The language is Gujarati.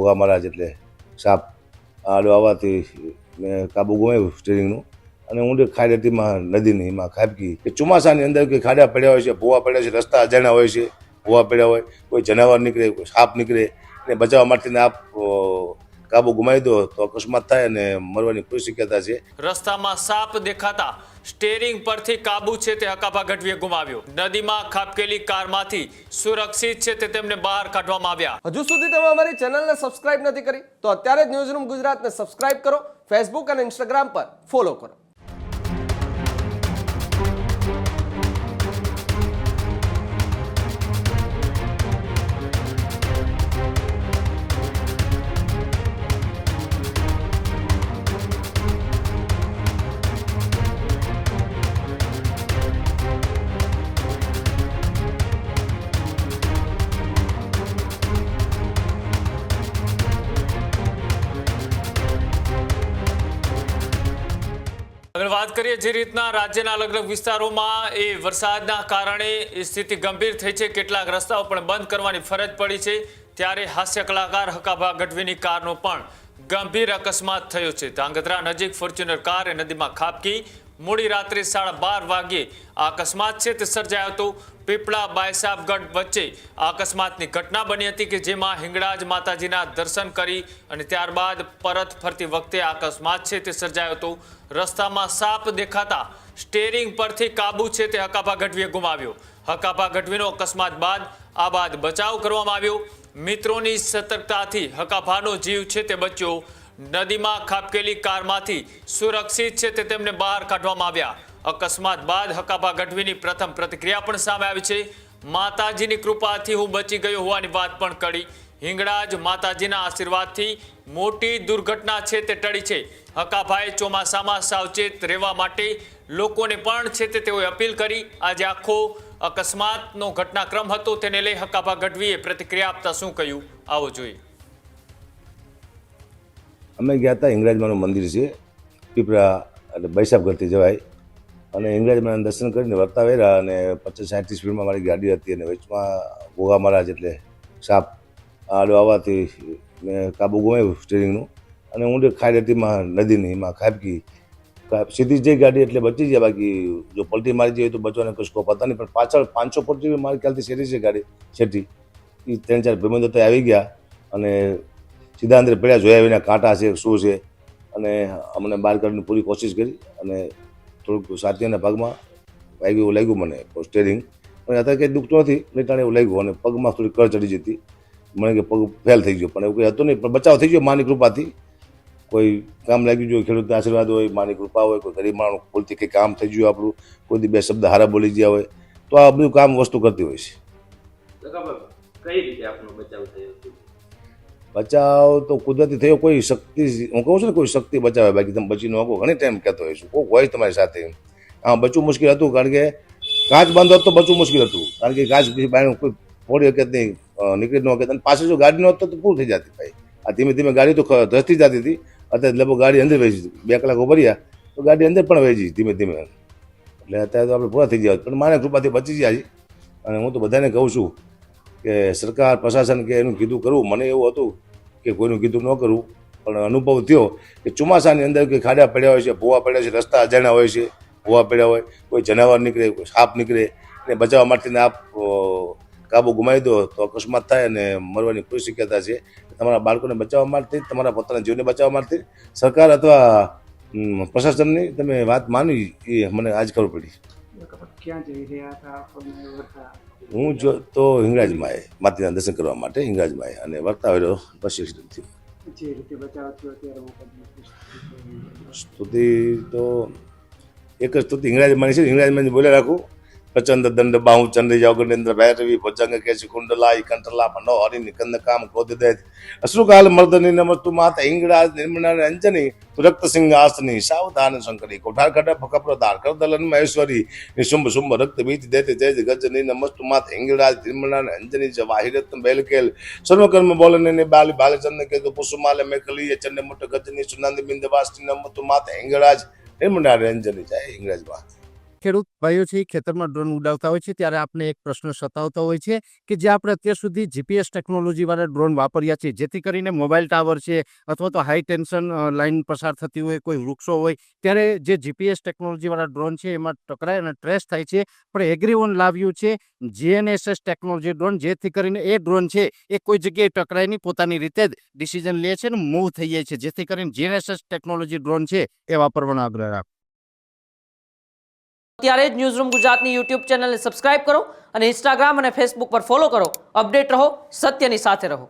ભોગા મહારાજ એટલે સાપ આડો આવવાથી મેં કાબુ ગુમાવ્યું સ્ટીરિંગનું અને ઊંડે ખાઈ રેતીમાં નદીની એમાં ખાબકી કે ચોમાસાની અંદર કે ખાડા પડ્યા હોય છે, ભૂવા પડ્યા છે, રસ્તા અજાણ્યા હોય છે, ભૂવા પડ્યા હોય, કોઈ જનાવર નીકળે, કોઈ સાપ નીકળે, એને બચાવવા માટેને આપ કાબુ ગુમાવી દો તો અકસ્માત થાય અને મરવાની કોઈ શક્યતા છે. રસ્તામાં સાપ દેખાતા સ્ટેરિંગ પરથી કાબુ છે તે હકાભા ગઢવીએ ગુમાવ્યો. નદીમાં ખાબકેલી કારમાંથી સુરક્ષિત છે તે તેમને બહાર કાઢવામાં આવ્યા. હજુ સુધી તમે અમારી ચેનલને સબસ્ક્રાઇબ નથી કરી તો અત્યારે જ ન્યૂઝરૂમ ગુજરાતને સબસ્ક્રાઇબ કરો, ફેસબુક અને ઇન્સ્ટાગ્રામ પર ફોલો કરો. અગર વાત કરીએ જે રીતના રાજ્યના અલગ અલગ વિસ્તારોમાં એ વરસાદના કારણે એ સ્થિતિ ગંભીર થઈ છે, કેટલાક રસ્તાઓ પણ બંધ કરવાની ફરજ પડી છે, ત્યારે હાસ્ય કલાકાર હકાભા ગઢવીની કારનો પણ ગંભીર અકસ્માત થયો છે. ધાંગધ્રા નજીક ફોર્ચ્યુનર કાર એ નદીમાં ખાબકી. મોડી રાત્રે 12:30 વાગ્યે આ અકસ્માત છે તે સર્જાયો હતો. પીપળા બાયસાબગઢ વચ્ચે આ અકસ્માતની ઘટના બની હતી કે જેમાં હિંગળાજ માતાજીના દર્શન કરી અને ત્યારબાદ પરત ફરતી વખતે આ અકસ્માત છે તે સર્જાયો હતો. રસ્તામાં સાપ દેખાતા સ્ટેરિંગ પરથી કાબુ છે તે હકાભા ગઢવીએ ગુમાવ્યો. હકાભા ગઢવીનો અકસ્માત બાદ બચાવ કરવામાં આવ્યો. મિત્રોની સતર્કતાથી હકાભાનો જીવ છે તે બચ્યો. નદીમાં ખાબકેલી કારમાંથી સુરક્ષિત છે તે તેમને બહાર કાઢવામાં આવ્યા. અકસ્માત બાદ હકાભા ગઢવીની પ્રથમ પ્રતિક્રિયા પણ સામે આવી છે. માતાજીની કૃપાથી હું બચી ગયો હોવાની વાત પણ કરી. હિંગળાજ માતાજીના આશીર્વાદથી મોટી દુર્ઘટના છે તે ટળી છે. હકાભાએ ચોમાસામાં સાવચેત રહેવા માટે લોકોને પણ છે તે તેઓએ અપીલ કરી. આજે આખો અકસ્માતનો ઘટનાક્રમ હતો તેને લઈ હકાભા ગઢવીએ પ્રતિક્રિયા આપતા શું કહ્યું આવો જોઈએ. અમે ગયા હતા હિંગળાજમાનું મંદિર છે પીપળા એટલે બૈસાબગઢથી જવાય અને હિંગળાજમાના દર્શન કરીને વર્તા વેરા અને 50-60 સ્પીડમાં મારી ગાડી હતી અને વચમાં ભોગા મહારાજ એટલે સાપ આડો આવવાથી મેં કાબુ ગુમાવ્યું સ્ટીરિંગનું અને ઊંડે ખાઈ રેતીમાં નદીની એમાં ખાબકી. સીધી જ ગાડી એટલે બચી ગયા, બાકી જો પલટી મારી જાય તો બચવાને કોઈ સ્કોપ હતા નહીં. પણ પાછળ 500 ફૂટ જેવી મારી ખ્યાલથી શેરી છે ગાડી છેટી. એ 3-4 ભાઈબંધો તો આવી ગયા અને સીધા અંદર પડ્યા, જોયા વિના કાંટા છે શું છે અને અમને બહાર કાઢવાની પૂરી કોશિશ કરી અને થોડુંક સાતીના ભાગમાં વાગ્યું એવું લાગ્યું મને સ્ટેરિંગ. પણ અત્યારે કંઈ દુખતું નથી, નીટાણે એવું લાગ્યું અને પગમાં થોડી કળ ચડી જતી. મને કે પગ ફેલ થઈ ગયો પણ એવું કંઈ હતું નહીં. પણ બચાવ થઈ ગયો માની કૃપાથી. કોઈ કામ લાગી ગયું, ખેડૂતના આશીર્વાદ હોય, માની કૃપા હોય, કોઈ ગરીબ માણસ ભૂલથી કંઈ કામ થઈ ગયું આપણું, કોઈ 2 શબ્દ હારા બોલી ગયા હોય તો આ બધું કામ વસ્તુ કરતી હોય છે. કઈ રીતે આપનો બચાવ થયો? બચાવ તો કુદરતી થયો. કોઈ શક્તિ, હું કહું છું ને કોઈ શક્તિ બચાવે, બાકી તમે બચી ન શકો. ઘણી ટાઈમ કહેતો હોઈશું કોઈ હોય તમારી સાથે. હા, બચવું મુશ્કેલ હતું કારણ કે કાચ બાંધો તો બચવું મુશ્કેલ હતું કારણ કે કાચ પછી બહાર કોઈ ફોડી વખત નહીં, નીકળી ન વખત. અને પાછળ જો ગાડી ન હોત તો પૂરું થઈ જતી ભાઈ. આ ધીમે ધીમે ગાડી તો ધસતી જતી હતી. અત્યારે લગભગ ગાડી અંદર વહી 2 કલાક ઉભર્યા તો ગાડી અંદર પણ વહી ધીમે ધીમે. એટલે અત્યારે તો આપણે પૂરા થઈ ગયા પણ માને કૃપાથી બચી ગયા. અને હું તો બધાને કહું છું કે સરકાર પ્રશાસન કે એનું કીધું કરવું. મને એવું હતું કે કોઈનું કીધું ન કરવું, પણ અનુભવ થયો કે ચોમાસાની અંદર કે ખાડા પડ્યા હોય છે, ભૂવા પડ્યા છે, રસ્તા અજાણ્યા હોય છે, ભૂવા પડ્યા હોય, કોઈ જનાવર નીકળે, કોઈ સાપ નીકળે, એને બચાવવા માટેને આપ કાબુ ગુમાવી દો તો અકસ્માત થાય અને મરવાની કોઈ શક્યતા છે. તમારા બાળકોને બચાવવા માટે, તમારા પોતાના જીવને બચાવવા માટે સરકાર અથવા પ્રશાસનની તમે વાત માની એ મને આજ ખબર પડી. ક્યાં જઈ રહ્યા હતા? હું જો તો હિંગળાજમાં માતાજીના દર્શન કરવા માટે હિંગળાજમાં અને વર્તા વેલો પછી થયું. જે રીતે બચાવ થયો ત્યારે સ્તુતિ તો એક જ સ્તુતિ હિંગળાજમાંની છે. હિંગળાજમાં બોલ્યા રાખું પ્રચંડ દંડ બાહુ ચંદ્ર જાવ ગણેન્દ્ર ભૈરવી ભજંગ કેશી કુંડલા કંઠલા મનો હરિ નિકંદ કામ ક્રોધ દૈત અશ્રુકાલ મર્દની નમસ્તુ માત હિંગળાજ નિર્મળા અંજની રક્ત સિંહાસની સાવધાન શંકરી કોઠાર કડપ કપ્રદાર કરદલન મહેશ્વરી નિશુંભ શુંભ રક્ત બીજ દેતે જય ગજની નમસ્તુ માત હિંગળાજ નિર્મળા અંજની જવાહિરત બેલકેલ સર્વકર્મ બોલને બાલી બાલચંદ કે પુષ્માલે મેખલી ચંડ મુટ ગજની સુનંદ બિંદ વાસ્તી નમસ્તુ માત હિંગળાજ નિર્મળા અંજની જય હિંગળાજ માં. ખેડૂત ભાઈઓ છે એ ખેતરમાં ડ્રોન ઉડાવતા હોય છે ત્યારે આપણે એક પ્રશ્ન સતાવતો હોય છે કે જે આપણે અત્યાર સુધી જીપીએસ ટેકનોલોજીવાળા ડ્રોન વાપર્યા છે, જેથી કરીને મોબાઈલ ટાવર છે અથવા તો હાઈ ટેન્શન લાઇન પસાર થતી હોય, કોઈ વૃક્ષો હોય, ત્યારે જે જીપીએસ ટેકનોલોજીવાળા ડ્રોન છે એમાં ટકરાય અને ટ્રેસ થાય છે. પણ એગ્રીવન લાવ્યું છે GNSS ટેકનોલોજી ડ્રોન, જેથી કરીને એ ડ્રોન છે એ કોઈ જગ્યાએ ટકરાય નહીં, પોતાની રીતે જ ડિસિઝન લે છે ને મૂવ થઈ જાય છે, જેથી કરીને GNSS ટેકનોલોજી ડ્રોન છે એ વાપરવાનો આગ્રહ રાખો. ત્યારે જ ન્યૂઝરૂમ ગુજરાતની યુટ્યુબ ચેનલને સબસ્ક્રાઇબ કરો અને ઇન્સ્ટાગ્રામ અને ફેસબુક પર ફોલો કરો. અપડેટ રહો, સત્યની સાથે રહો.